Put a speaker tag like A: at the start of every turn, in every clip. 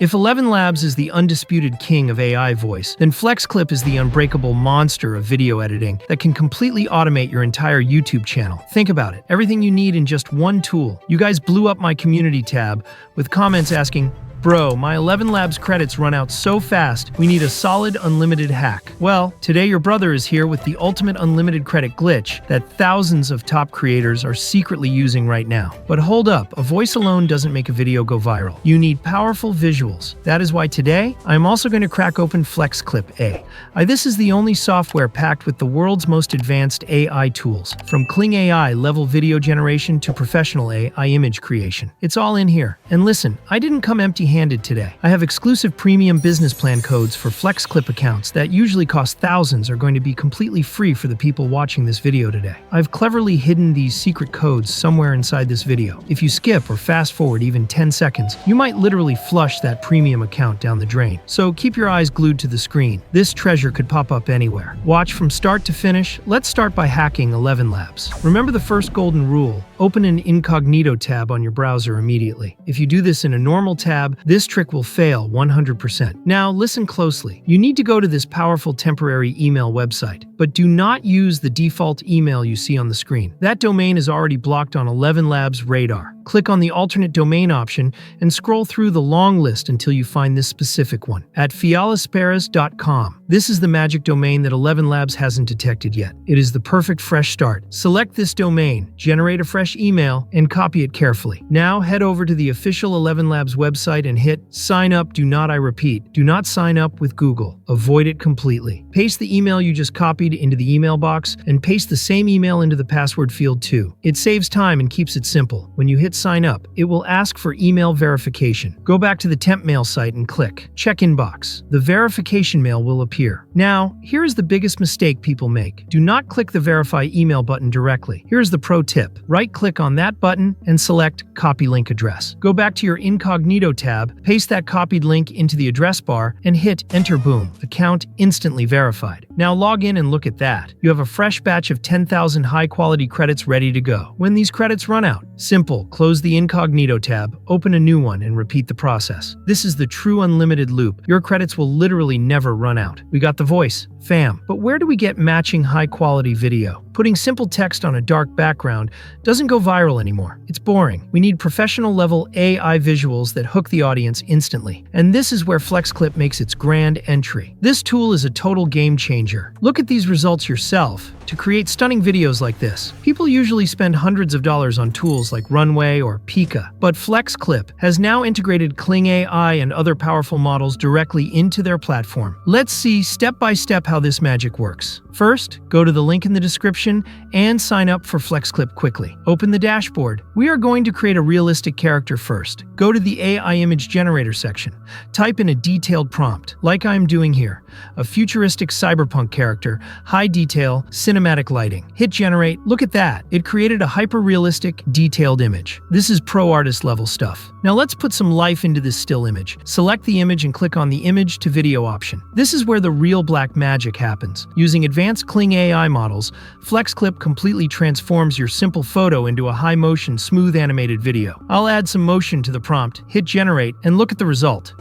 A: If ElevenLabs is the undisputed king of AI voice, then FlexClip is the unbreakable monster of video editing that can completely automate your entire YouTube channel. Think about it. Everything you need in just one tool. You guys blew up my community tab with comments asking, "Bro, my ElevenLabs credits run out so fast, we need a solid unlimited hack." Well, today your brother is here with the ultimate unlimited credit glitch that thousands of top creators are secretly using right now. But hold up, a voice alone doesn't make a video go viral. You need powerful visuals. That is why today, I'm also going to crack open FlexClip AI. This is the only software packed with the world's most advanced AI tools, from Kling AI level video generation to professional AI image creation. It's all in here. And listen, I didn't come empty-handed today. I have exclusive premium business plan codes for FlexClip accounts that usually cost thousands are going to be completely free for the people watching this video today. I've cleverly hidden these secret codes somewhere inside this video. If you skip or fast forward even 10 seconds, you might literally flush that premium account down the drain. So keep your eyes glued to the screen. This treasure could pop up anywhere. Watch from start to finish. Let's start by hacking ElevenLabs. Remember the first golden rule: open an incognito tab on your browser immediately. If you do this in a normal tab, this trick will fail 100%. Now listen closely. You need to go to this powerful temporary email website, but do not use the default email you see on the screen. That domain is already blocked on ElevenLabs radar. Click on the alternate domain option and scroll through the long list until you find this specific one, at fialasperas.com. This is the magic domain that ElevenLabs hasn't detected yet. It is the perfect fresh start. Select this domain, generate a fresh email, and copy it carefully. Now head over to the official ElevenLabs website and hit sign up. I repeat, do not sign up with Google. Avoid it completely. Paste the email you just copied into the email box and paste the same email into the password field too. It saves time and keeps it simple. When you hit sign up, it will ask for email verification. Go back to the temp mail site and click check inbox. The verification mail will appear. Now, here is the biggest mistake people make. Do not click the verify email button directly. Here's the pro tip. Right-click on that button and select copy link address. Go back to your incognito tab, paste that copied link into the address bar, and hit enter. Boom. Account instantly verified. Now log in and look at that. You have a fresh batch of 10,000 high-quality credits ready to go. When these credits run out, simple. Close the incognito tab, open a new one, and repeat the process. This is the true unlimited loop. Your credits will literally never run out. We got the voice, fam. But where do we get matching high-quality video? Putting simple text on a dark background doesn't go viral anymore. It's boring. We need professional-level AI visuals that hook the audience instantly. And this is where FlexClip makes its grand entry. This tool is a total game changer. Look at these results yourself. To create stunning videos like this, people usually spend hundreds of dollars on tools like Runway or Pika. But FlexClip has now integrated Kling AI and other powerful models directly into their platform. Let's see step-by-step how this magic works. First, go to the link in the description and sign up for FlexClip quickly. Open the dashboard. We are going to create a realistic character first. Go to the AI image generator section. Type in a detailed prompt, like I'm doing here. A futuristic cyberpunk character, high detail, cinematic lighting. Hit generate. Look at that. It created a hyper-realistic, detailed image. This is pro artist level stuff. Now let's put some life into this still image. Select the image and click on the image to video option. This is where the real black magic happens. Using advanced Kling AI models, FlexClip completely transforms your simple photo into a high-motion, smooth animated video. I'll add some motion to the prompt, hit generate, and look at the result.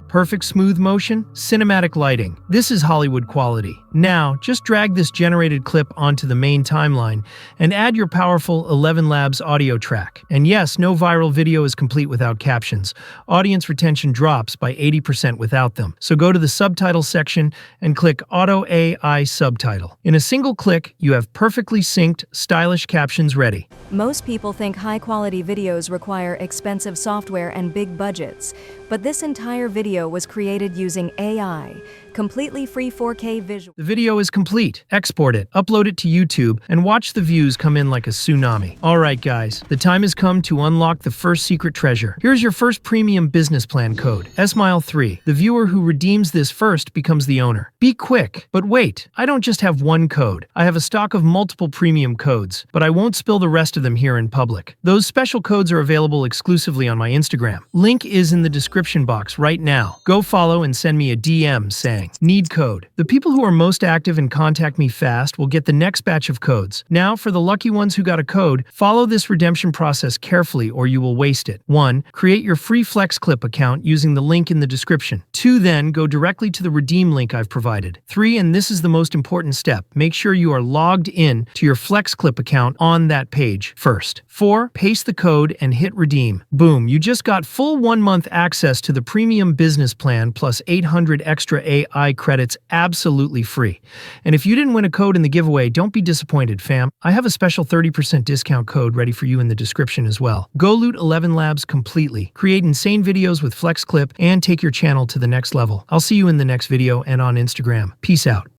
A: Perfect smooth motion, cinematic lighting. This is Hollywood quality. Now, just drag this generated clip onto the main timeline and add your powerful ElevenLabs audio track. And yes, no viral video is complete without captions. Audience retention drops by 80% without them. So go to the subtitle section and click Auto AI Subtitle. In a single click, you have perfectly synced, stylish captions ready.
B: Most people think high-quality videos require expensive software and big budgets, but this entire video was created using AI, completely free 4K visual.
A: The video is complete. Export it, upload it to YouTube, and watch the views come in like a tsunami. Alright guys, the time has come to unlock the first secret treasure. Here's your first premium business plan code, Esmile 3. The viewer who redeems this first becomes the owner. Be quick. But wait, I don't just have one code. I have a stock of multiple premium codes, but I won't spill the rest of them here in public. Those special codes are available exclusively on my Instagram. Link is in the description box right now. Go follow and send me a DM saying shebang. Need code. The people who are most active and contact me fast will get the next batch of codes. Now, for the lucky ones who got a code, follow this redemption process carefully or you will waste it. 1. Create your free FlexClip account using the link in the description. 2. Then, go directly to the redeem link I've provided. 3. And this is the most important step. Make sure you are logged in to your FlexClip account on that page first. 4. Paste the code and hit redeem. Boom, you just got full 1-month access to the premium business plan plus 800 extra AI credits absolutely free. And if you didn't win a code in the giveaway, don't be disappointed, fam. I have a special 30% discount code ready for you in the description as well. Go loot ElevenLabs completely, create insane videos with FlexClip, and take your channel to the next level. I'll see you in the next video and on Instagram. Peace out.